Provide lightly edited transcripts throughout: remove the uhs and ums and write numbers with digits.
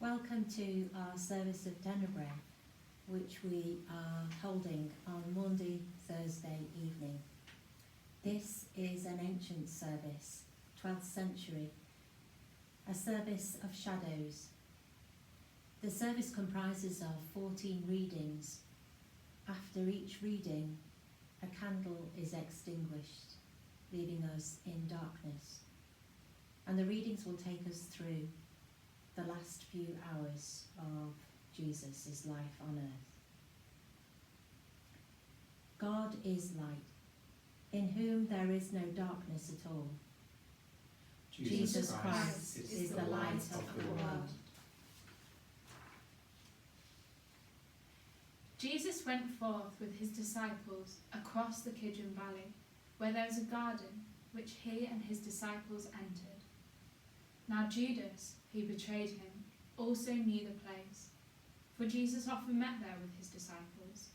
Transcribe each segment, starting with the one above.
Welcome to our service of Tenebrae, which we are holding on Maundy Thursday evening. This is an ancient service, 12th century, a service of shadows. The service comprises of 14 readings. After each reading, a candle is extinguished, leaving us in darkness. And the readings will take us through the last few hours of Jesus' life on earth. God is light, in whom there is no darkness at all. Jesus Christ is the light of the world. Jesus went forth with his disciples across the Kidron Valley, where there was a garden, which he and his disciples entered. Now Judas, who betrayed him, also knew the place, for Jesus often met there with his disciples.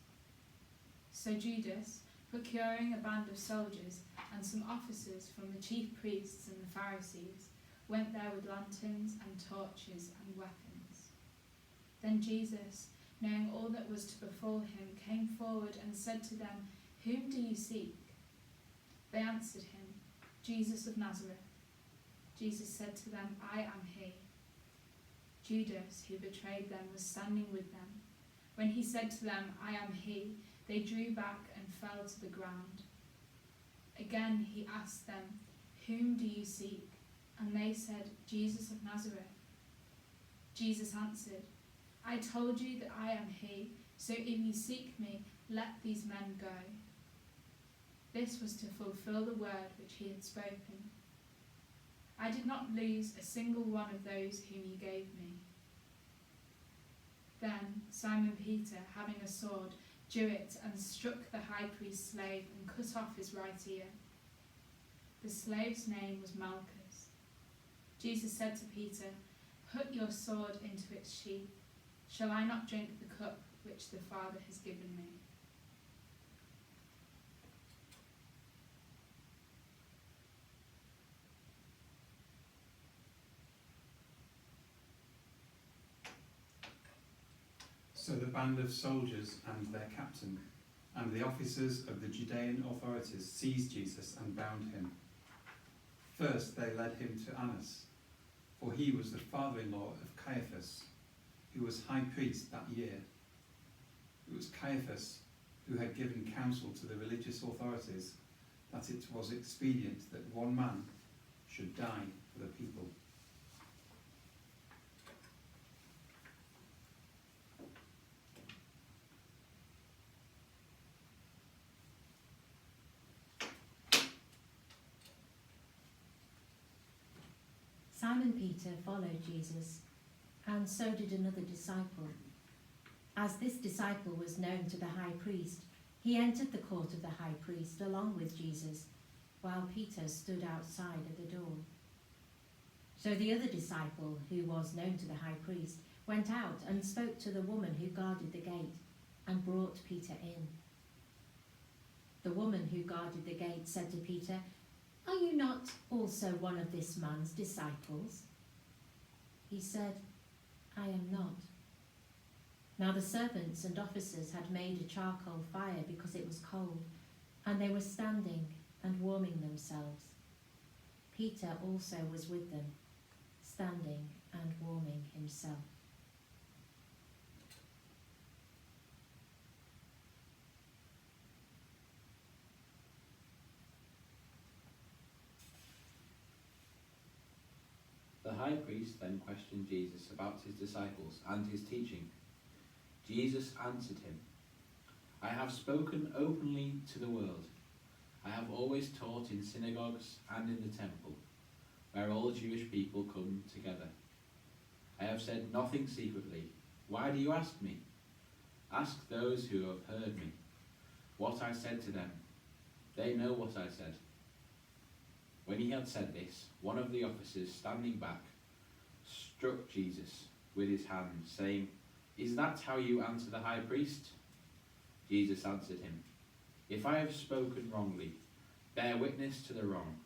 So Judas, procuring a band of soldiers and some officers from the chief priests and the Pharisees, went there with lanterns and torches and weapons. Then Jesus, knowing all that was to befall him, came forward and said to them, "Whom do you seek?" They answered him, "Jesus of Nazareth." Jesus said to them, "I am he." Judas, who betrayed them, was standing with them. When he said to them, "I am he," they drew back and fell to the ground. Again he asked them, "Whom do you seek?" And they said, "Jesus of Nazareth." Jesus answered, "I told you that I am he, so if you seek me, let these men go." This was to fulfill the word which he had spoken. "I did not lose a single one of those whom you gave me." Then Simon Peter, having a sword, drew it and struck the high priest's slave and cut off his right ear. The slave's name was Malchus. Jesus said to Peter, "Put your sword into its sheath. Shall I not drink the cup which the Father has given me?" So the band of soldiers and their captain and the officers of the Judean authorities seized Jesus and bound him. First they led him to Annas, for he was the father-in-law of Caiaphas, who was high priest that year. It was Caiaphas who had given counsel to the religious authorities that it was expedient that one man should die for the people. Simon Peter followed Jesus, and so did another disciple. As this disciple was known to the high priest, he entered the court of the high priest along with Jesus, while Peter stood outside at the door. So the other disciple, who was known to the high priest, went out and spoke to the woman who guarded the gate, and brought Peter in. The woman who guarded the gate said to Peter, "Are you not also one of this man's disciples?" He said, "I am not." Now the servants and officers had made a charcoal fire because it was cold, and they were standing and warming themselves. Peter also was with them, standing and warming himself. The high priest then questioned Jesus about his disciples and his teaching. Jesus answered him, "I have spoken openly to the world. I have always taught in synagogues and in the temple, where all Jewish people come together. I have said nothing secretly. Why do you ask me? Ask those who have heard me what I said to them. They know what I said." When he had said this, one of the officers standing back struck Jesus with his hand, saying, "Is that how you answer the high priest?" Jesus answered him, "If I have spoken wrongly, bear witness to the wrong.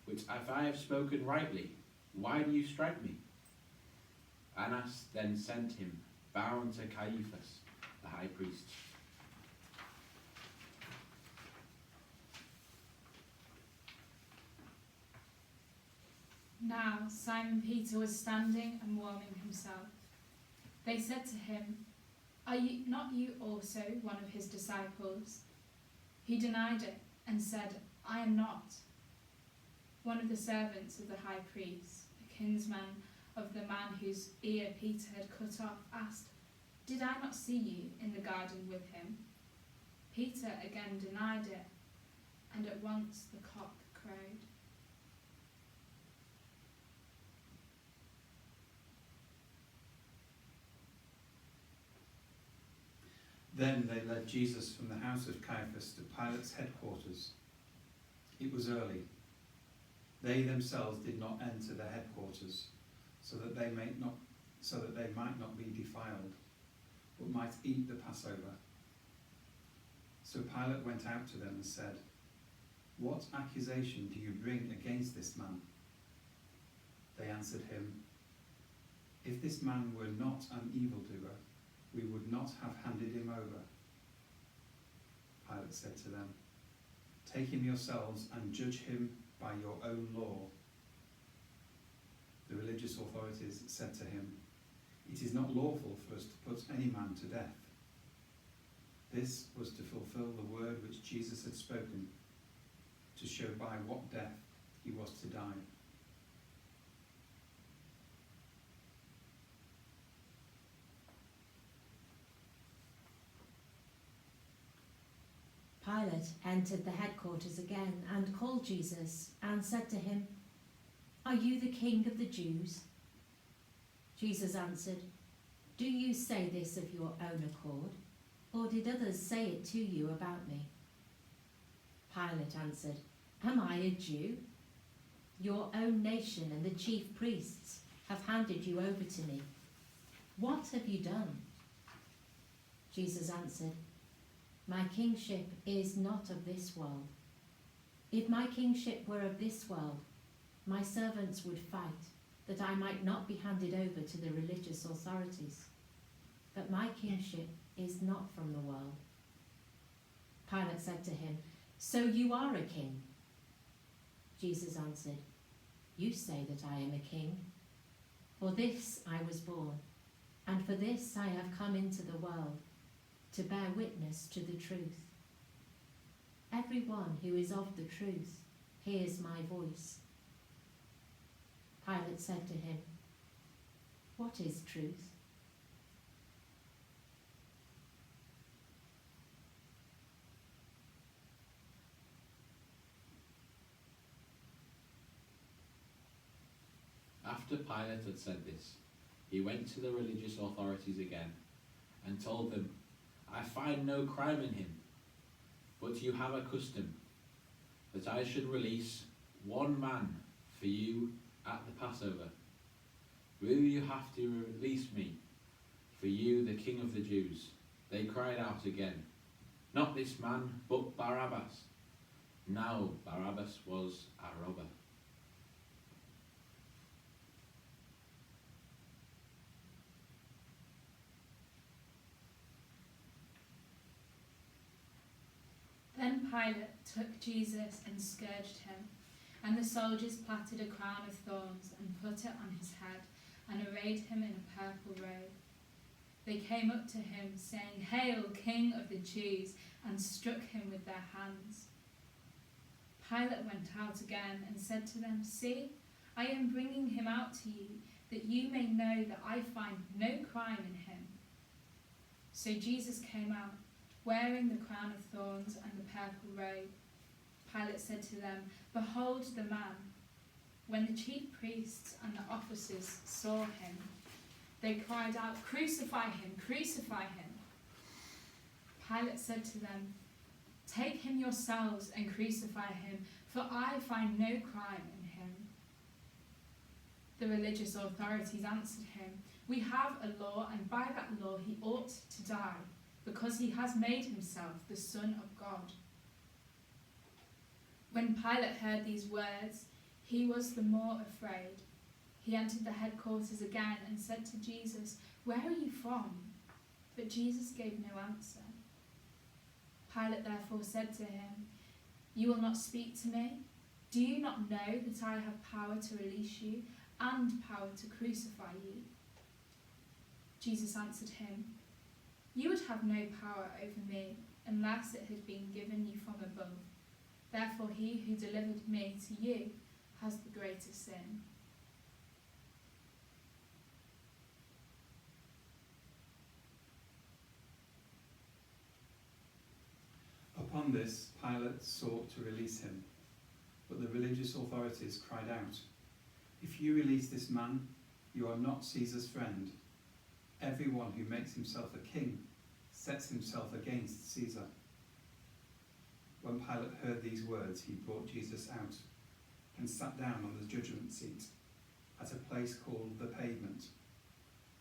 But if I have spoken rightly, why do you strike me?" Annas then sent him bound to Caiaphas, the high priest. Now Simon Peter was standing and warming himself. They said to him, "Are you not you also one of his disciples?" He denied it and said, "I am not." One of the servants of the high priest, a kinsman of the man whose ear Peter had cut off, asked, "Did I not see you in the garden with him?" Peter again denied it, and at once the cock crowed. Then they led Jesus from the house of Caiaphas to Pilate's headquarters. It was early. They themselves did not enter the headquarters, so that they might not be defiled, but might eat the Passover. So Pilate went out to them and said, "What accusation do you bring against this man?" They answered him, "If this man were not an evildoer, we would not have handed him over." Pilate said to them, "Take him yourselves and judge him by your own law." The religious authorities said to him, "It is not lawful for us to put any man to death." This was to fulfill the word which Jesus had spoken, to show by what death he was to die. Pilate entered the headquarters again and called Jesus and said to him, "Are you the king of the Jews?" Jesus answered, "Do you say this of your own accord, or did others say it to you about me?" Pilate answered, "Am I a Jew? Your own nation and the chief priests have handed you over to me. What have you done?" Jesus answered, "My kingship is not of this world. If my kingship were of this world, my servants would fight, that I might not be handed over to the religious authorities. But my kingship is not from the world." Pilate said to him, "So you are a king?" Jesus answered, "You say that I am a king. For this I was born, and for this I have come into the world, to bear witness to the truth. Everyone who is of the truth hears my voice." Pilate said to him, "What is truth?" After Pilate had said this, he went to the religious authorities again and told them, "I find no crime in him, but you have a custom that I should release one man for you at the Passover. Will you have to release me for you, the King of the Jews?" They cried out again, "Not this man, but Barabbas." Now Barabbas was a robber. Then Pilate took Jesus and scourged him, and the soldiers plaited a crown of thorns and put it on his head, and arrayed him in a purple robe. They came up to him, saying, "Hail, King of the Jews," and struck him with their hands. Pilate went out again and said to them, "See, I am bringing him out to you, that you may know that I find no crime in him." So Jesus came out, wearing the crown of thorns and the purple robe. Pilate said to them, "Behold the man." When the chief priests and the officers saw him, they cried out, "Crucify him! Crucify him!" Pilate said to them, "Take him yourselves and crucify him, for I find no crime in him." The religious authorities answered him, "We have a law, and by that law he ought to die, because he has made himself the Son of God." When Pilate heard these words, he was the more afraid. He entered the headquarters again and said to Jesus, "Where are you from?" But Jesus gave no answer. Pilate therefore said to him, "You will not speak to me? Do you not know that I have power to release you and power to crucify you?" Jesus answered him, "You would have no power over me unless it had been given you from above. Therefore he who delivered me to you has the greater sin." Upon this, Pilate sought to release him, but the religious authorities cried out, "If you release this man, you are not Caesar's friend. Everyone who makes himself a king sets himself against Caesar." When Pilate heard these words, he brought Jesus out and sat down on the judgment seat at a place called the Pavement,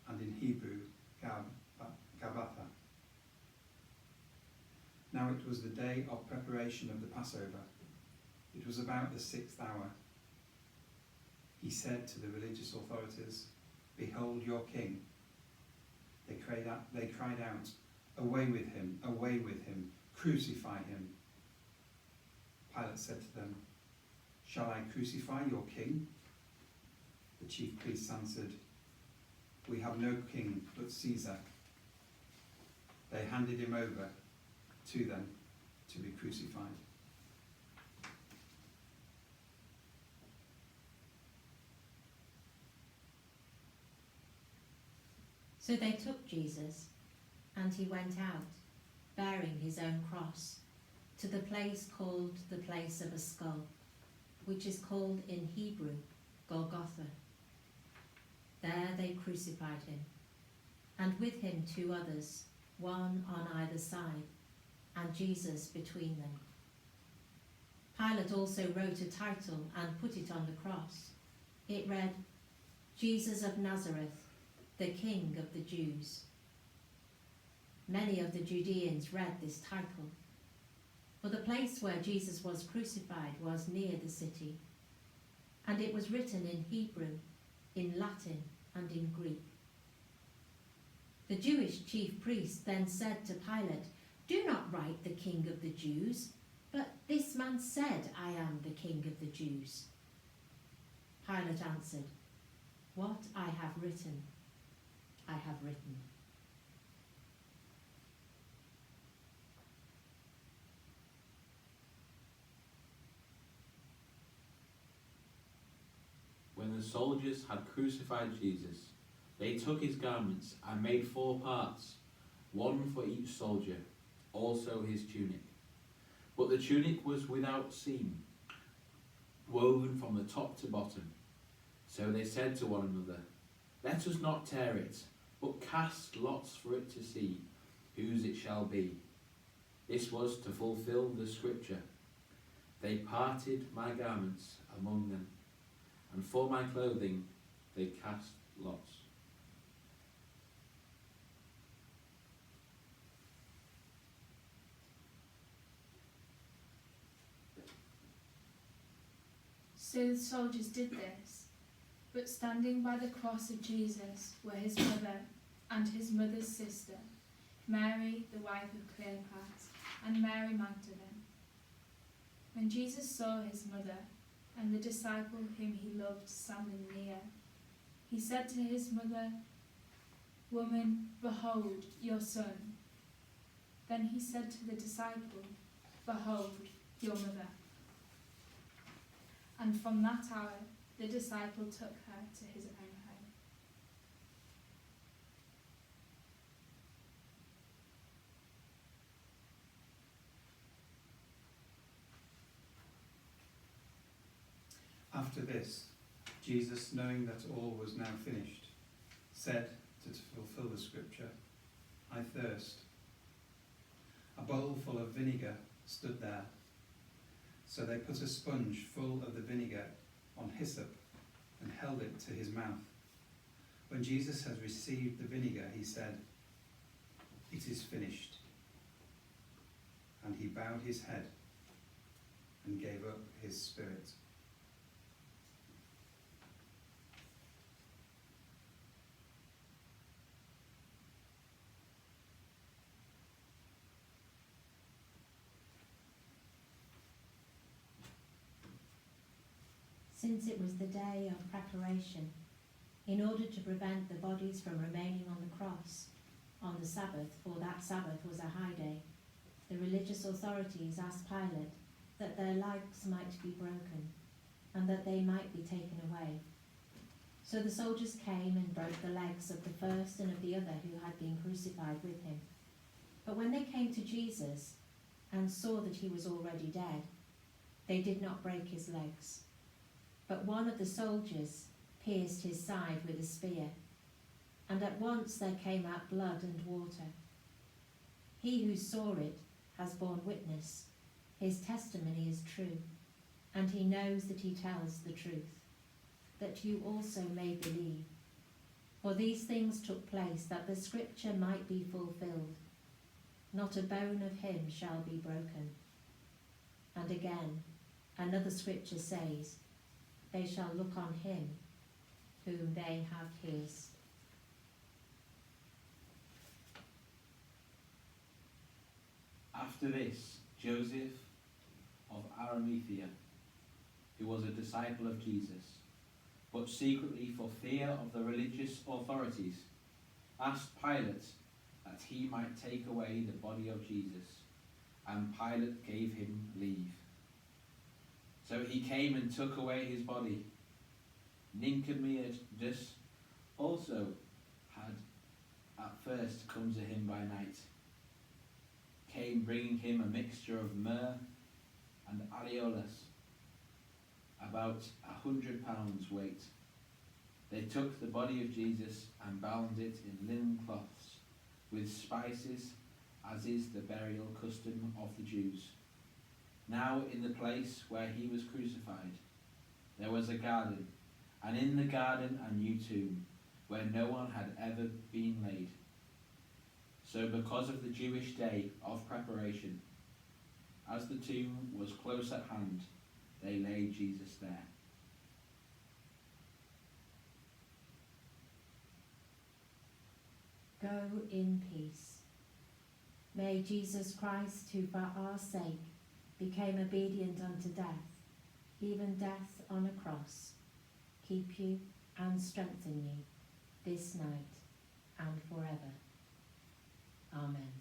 and in Hebrew, Gabbatha. Now it was the day of preparation of the Passover. It was about the 6th hour. He said to the religious authorities, "Behold your king." They cried out, "Away with him, crucify him." Pilate said to them, "Shall I crucify your king?" The chief priests answered, "We have no king but Caesar." They handed him over to them to be crucified. So they took Jesus, and he went out, bearing his own cross, to the place called the place of a skull, which is called in Hebrew Golgotha. There they crucified him, and with him 2 others, one on either side, and Jesus between them. Pilate also wrote a title and put it on the cross. It read, "Jesus of Nazareth, the King of the Jews." Many of the Judeans read this title, for the place where Jesus was crucified was near the city, and it was written in Hebrew, in Latin, and in Greek. The Jewish chief priest then said to Pilate, "Do not write the King of the Jews, but this man said, 'I am the King of the Jews.'" Pilate answered, "What I have written, I have written." When the soldiers had crucified Jesus, they took his garments and made 4 parts, one for each soldier, also his tunic. But the tunic was without seam, woven from the top to bottom. So they said to one another, "Let us not tear it, but cast lots for it to see whose it shall be." This was to fulfill the scripture, "They parted my garments among them, and for my clothing they cast lots." So the soldiers did this, but standing by the cross of Jesus were his mother and his mother's sister, Mary, the wife of Cleopas, and Mary Magdalene. When Jesus saw his mother and the disciple whom he loved standing near, he said to his mother, "Woman, behold your son." Then he said to the disciple, "Behold your mother." And from that hour the disciple took her to his own home. After this, Jesus, knowing that all was now finished, said to fulfill the scripture, "I thirst." A bowl full of vinegar stood there. So they put a sponge full of the vinegar on hyssop and held it to his mouth. When Jesus had received the vinegar, he said, "It is finished." And he bowed his head and gave up his spirit. since it was the day of preparation, in order to prevent the bodies from remaining on the cross on the Sabbath, for that Sabbath was a high day, the religious authorities asked Pilate that their legs might be broken and that they might be taken away. So the soldiers came and broke the legs of the first and of the other who had been crucified with him. But when they came to Jesus and saw that he was already dead, they did not break his legs. But one of the soldiers pierced his side with a spear, and at once there came out blood and water. He who saw it has borne witness. His testimony is true, and he knows that he tells the truth, that you also may believe. For these things took place that the scripture might be fulfilled. Not a bone of him shall be broken. And again, another scripture says, they shall look on him whom they have pierced. After this, Joseph of Arimathea, who was a disciple of Jesus, but secretly for fear of the religious authorities, asked Pilate that he might take away the body of Jesus, and Pilate gave him leave. So he came and took away his body. Nicodemus also had at first come to him by night, came bringing him a mixture of myrrh and aloes, about 100 pounds weight. They took the body of Jesus and bound it in linen cloths with spices, as is the burial custom of the Jews. Now in the place where he was crucified, there was a garden, and in the garden a new tomb, where no one had ever been laid. So because of the Jewish day of preparation, as the tomb was close at hand, they laid Jesus there. Go in peace. May Jesus Christ, who for our sake became obedient unto death, even death on a cross, keep you and strengthen you this night and forever. Amen.